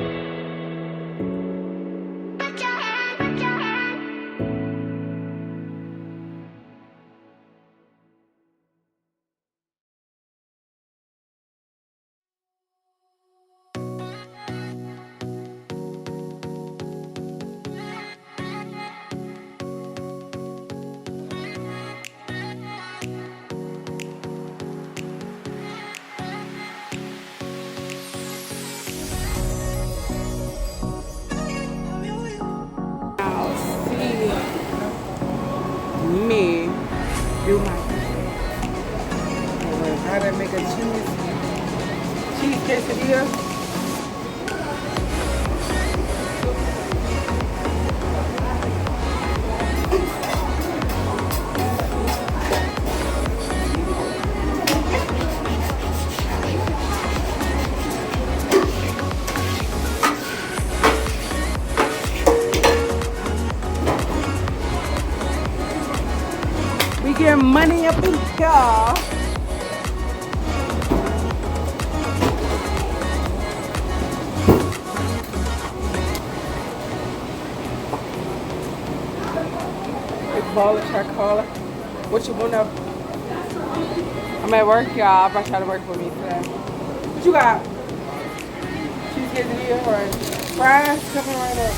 Me do my how to make a cheese quesadilla. We get money up in here. Polish, I call it. What you want up? I'm at work, y'all. I brought y'all to work for me today. What you got? Cheese quesadilla or fries coming right up.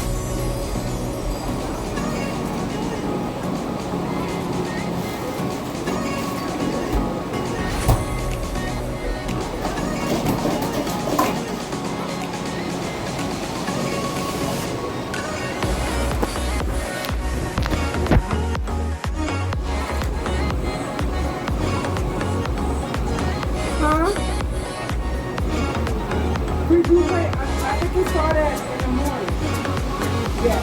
I think we saw that in the morning. Yeah.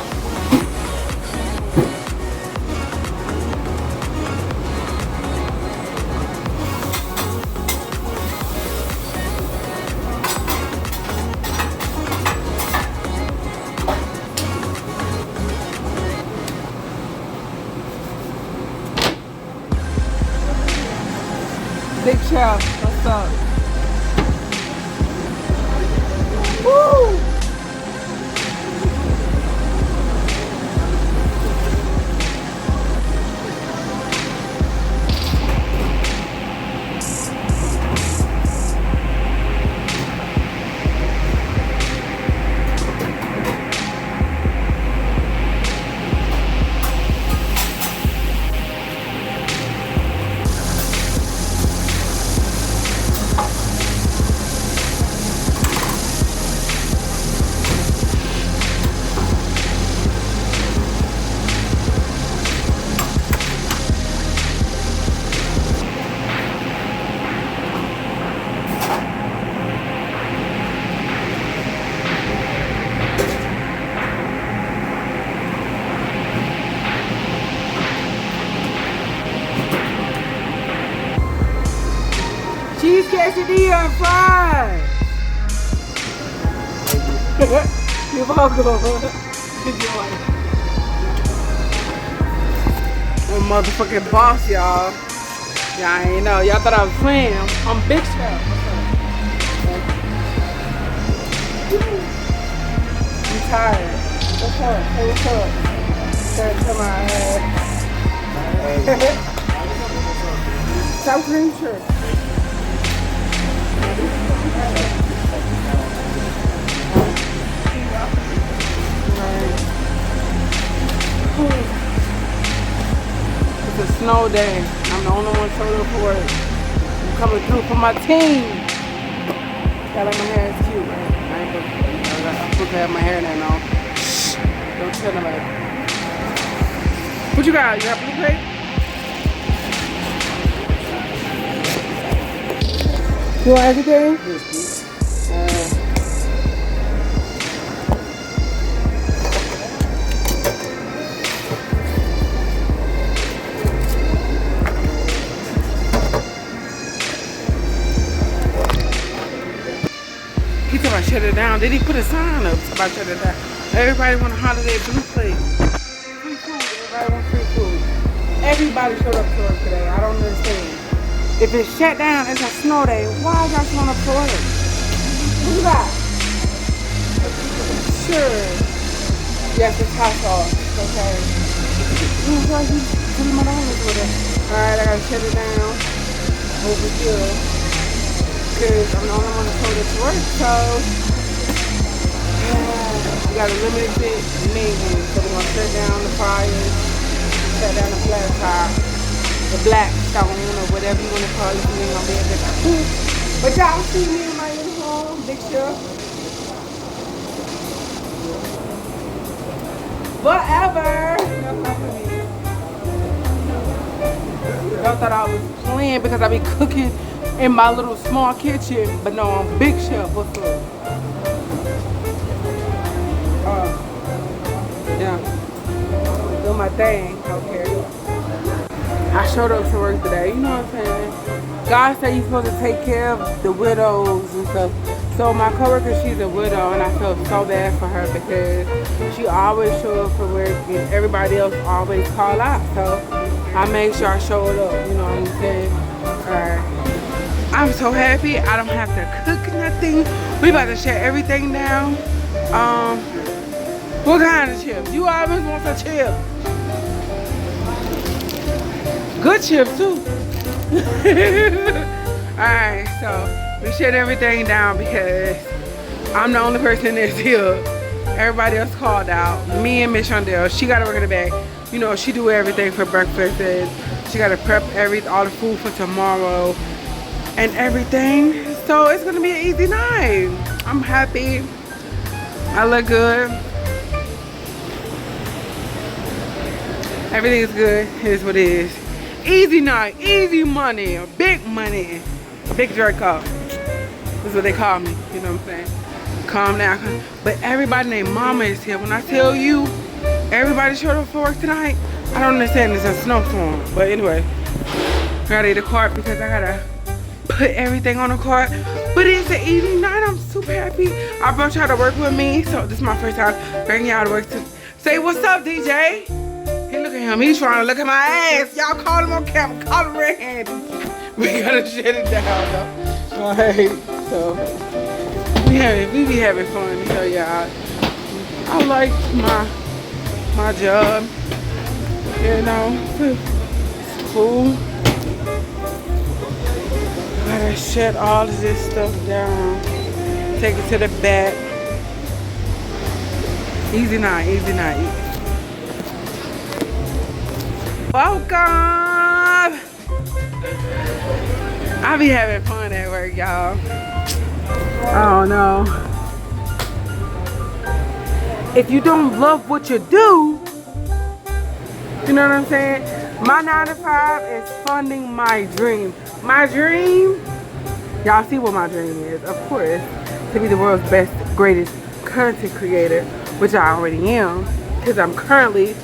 Big Chef, what's up? Woo! Cheese quesadilla and fries. You're welcome. Enjoy. I'm a motherfucking boss, y'all. Y'all ain't know. Y'all thought I was playing. I'm Big Chef. I'm tired. What's up? Hey, what's up? Come on. Sour cream, sure. It's a snow day. I'm the only one showed up for it. I'm coming through for my team. Got like my hair is cute, right? I'm supposed to have my hair now. Don't tell nobody. What you got? You got blue plate? You want everything? Yes, please. He told me shut it down. Did he put a sign up about shut it down? Everybody want a holiday blue plate. Free food. Everybody want free food. Everybody showed up to work today. I don't understand. If it's shut down, it's a snow day. Why is y'all showing up to work? What you got? Yes, it's hot sauce. Okay. Alright, I gotta shut it down over here. Because I'm the only one that told it to work. So, yeah. We got a limited menu. So we're gonna shut down the fryers, shut down the flat top, the black stone, or whatever you wanna call it. You ain't gonna be able to cook. But y'all see me in my uniform, big chef. Whatever. Y'all thought I was playing because I be cooking in my little small kitchen, but no, I'm big chef. What's up? Yeah, do my thing. Okay. I showed up to work today. You know what I'm saying? God said you're supposed to take care of the widows and stuff. So my coworker, she's a widow, and I felt so bad for her because she always show up for work and everybody else always call out. So I made sure I showed up, you know what I'm saying? Alright. I'm so happy I don't have to cook nothing. We about to shut everything down. What kind of chips? You always want a chip. Good chips too. Alright, so we shut everything down because I'm the only person that's here. Everybody else called out. Me and Miss Shondell, she gotta work in the back. You know, she do everything for breakfast. She gotta prep all the food for tomorrow and everything. So it's gonna be an easy night. I'm happy. I look good. Everything is good. It is what it is. Easy night, easy money, big money, big jerk off. That's what they call me, you know what I'm saying? Calm down. But everybody named Mama is here. When I tell you, everybody showed up for work tonight, I don't understand it's a snowstorm. But anyway, I gotta eat a cart because I gotta put everything on the cart. But it's an easy night. I'm super happy. I brought y'all to work with me, so this is my first time bringing y'all to work too. Say what's up, DJ? Hey, look at him. He's trying to look at my ass. Y'all call him on camera. Call him red-handed. We gotta shut it down though. Alright, so we be having fun. So y'all, I like my job. You know, it's cool. Gotta shut all of this stuff down. Take it to the back. Easy night, easy night. Welcome. I be having fun at work, y'all. I don't know. If you don't love what you do, you know what I'm saying? My 9 to 5 is funding my dream. My dream, y'all see what my dream is, of course, to be the world's best, greatest content creator, which I already am, because I'm currently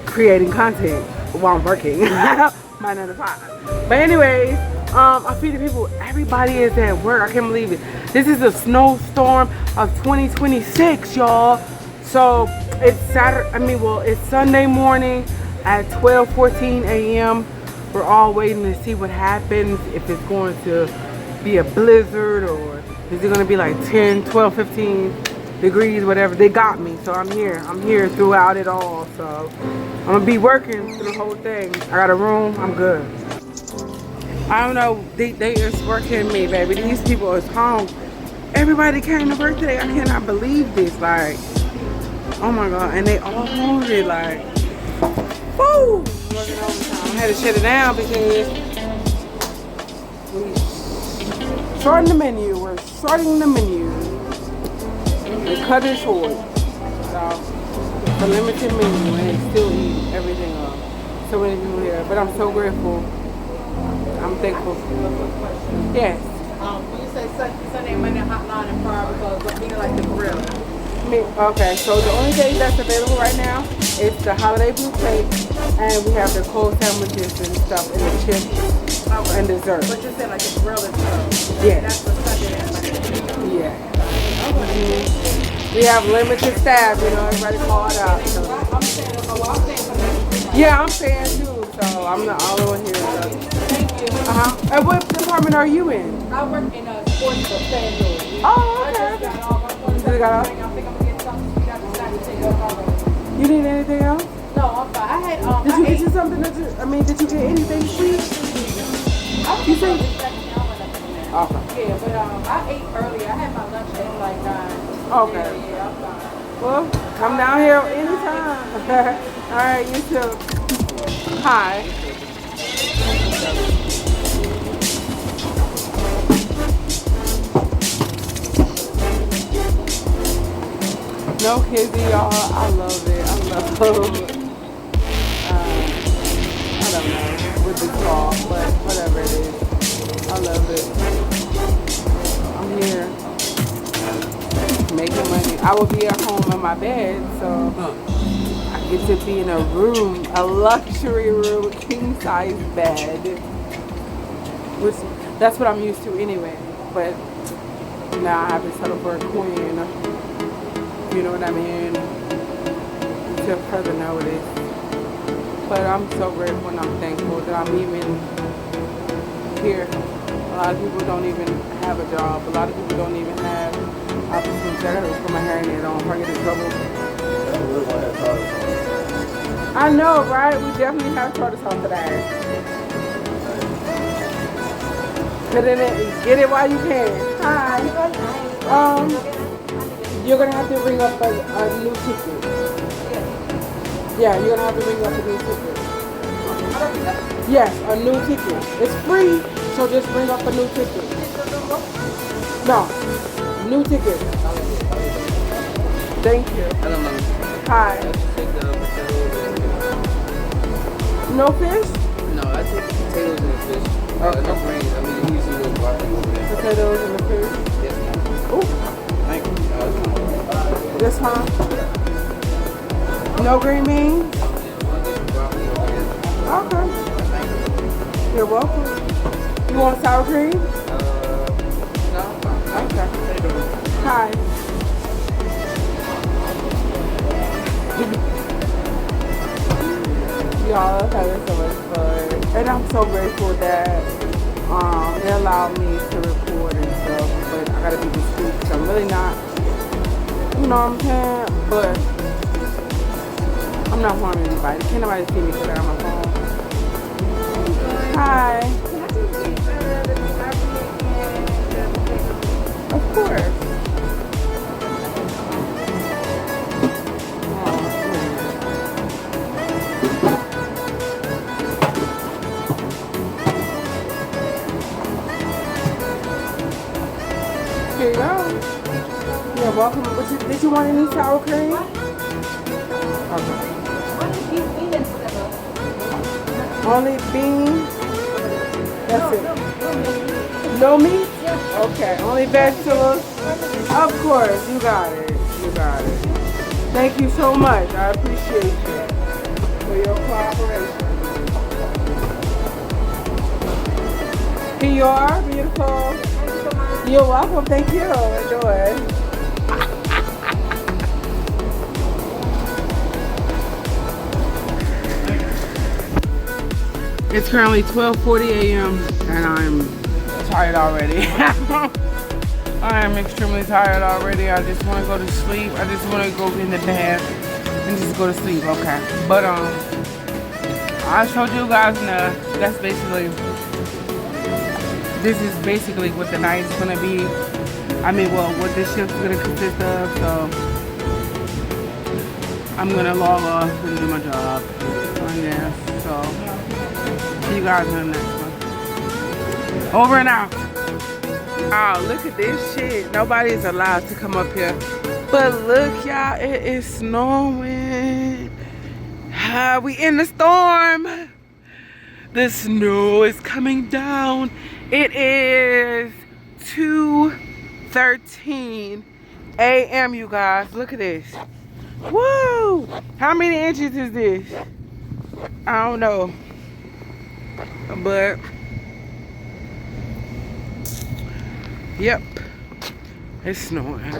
creating content while I'm working. My 9 to 5. But anyways, I feed the people. Everybody is at work. I can't believe it. This is a snowstorm of 2026, y'all. So it's Saturday. It's Sunday morning at 12:14 a.m. We're all waiting to see what happens. If it's going to be a blizzard or is it going to be like 10, 12, 15 degrees, whatever. They got me, so I'm here. I'm here throughout it all. So I'm gonna be working through the whole thing. I got a room. I'm good. I don't know, they is working me, baby. These people is home. Everybody came to work today. I cannot believe this. Like, oh my God. And they all hungry, like, woo! Working overtime. I had to shut it down because we're shorting the menu. We're shorting the menu. We cut it short. So, it's a limited menu and they still eat everything up. So many people here. But I'm so grateful. I'm thankful. Yes. When you say Sunday, Monday, hotline and fire, because what meaning like the grill? Okay, so the only thing that's available right now is the holiday blue cake, and we have the cold sandwiches and stuff, and the chips and dessert. But you said like the grill is well. Yeah. That's for Sunday and Monday. Yeah. Okay. We have limited staff, you know, everybody called out. So. I'm saying, Yeah, I'm saying too, so I'm the only one here. So. And what department are you in? I work in a sports FanDuel. Oh, okay. I just got off. I think I'm gonna get something. We got the snack to take up all of it. You need anything else? No, I'm fine. I had Did you I get ate. you something that you, I mean, did you get anything sweet? You say? Okay. Yeah, but I ate early. I had my lunch at like 9. Okay. Yeah, I'm fine. Well, come down here anytime. All right, you too. Hi. No kizzy, y'all. I love it. I love I don't know with the talk, but whatever it is. I love it. I'm here making money. I will be at home in my bed, so I get to be in a room, a luxury room, king size bed. Which that's what I'm used to anyway. But now I have to settle for a queen. You know what I mean? To further notice. But I'm so grateful and I'm thankful that I'm even here. A lot of people don't even have a job. A lot of people don't even have opportunities. I gotta put my hair in there, don't bring it in trouble. I know, right? We definitely have tartar sauce today. Put it in, get it while you can. Hi. You're gonna have to ring up a new ticket. Yeah, you're gonna have to ring up a new ticket. Yes, a new ticket. It's free, so just ring up a new ticket. No, new ticket. Thank you. Hello, ma'am. Hi. I just take the potatoes No fish? and no, I take the potatoes and the fish. No greens. I mean, you some little garlic over there. Potatoes and the fish. Yes, ma'am. Ooh, Thank you. this one. No green beans? Okay. You're welcome. You want sour cream? No, I'm fine. Okay. Hi. Y'all, I'm having so much fun. And I'm so grateful that they allow me to record and stuff. But I gotta be discreet because I'm really not, you know what I'm saying? But I'm not harming anybody. Can't nobody see me because I got my phone. Hi. Of course. Here you go. You're welcome. Did you want any sour cream? Okay. Only beans? That's it. No meat? Okay. Only vegetables? Of course. You got it. You got it. Thank you so much. I appreciate you for your cooperation. Here you are, beautiful. You're welcome. Thank you. Enjoy. It's currently 12:40 a.m. and I'm tired already. I am extremely tired already. I just want to go to sleep. I just want to go in the bath and just go to sleep. Okay. But I showed you guys that's basically, this is basically what the night is gonna be. I mean, well, what this shift is gonna consist of. So I'm gonna log off and do my job. I guess. So see you guys in the next one. Over and out. Oh, look at this shit. Nobody's allowed to come up here. But look, y'all, it is snowing. We in the storm. The snow is coming down. It is 2:13 a.m. you guys. Look at this. Woo! How many inches is this? I don't know. But yep, it's snowing.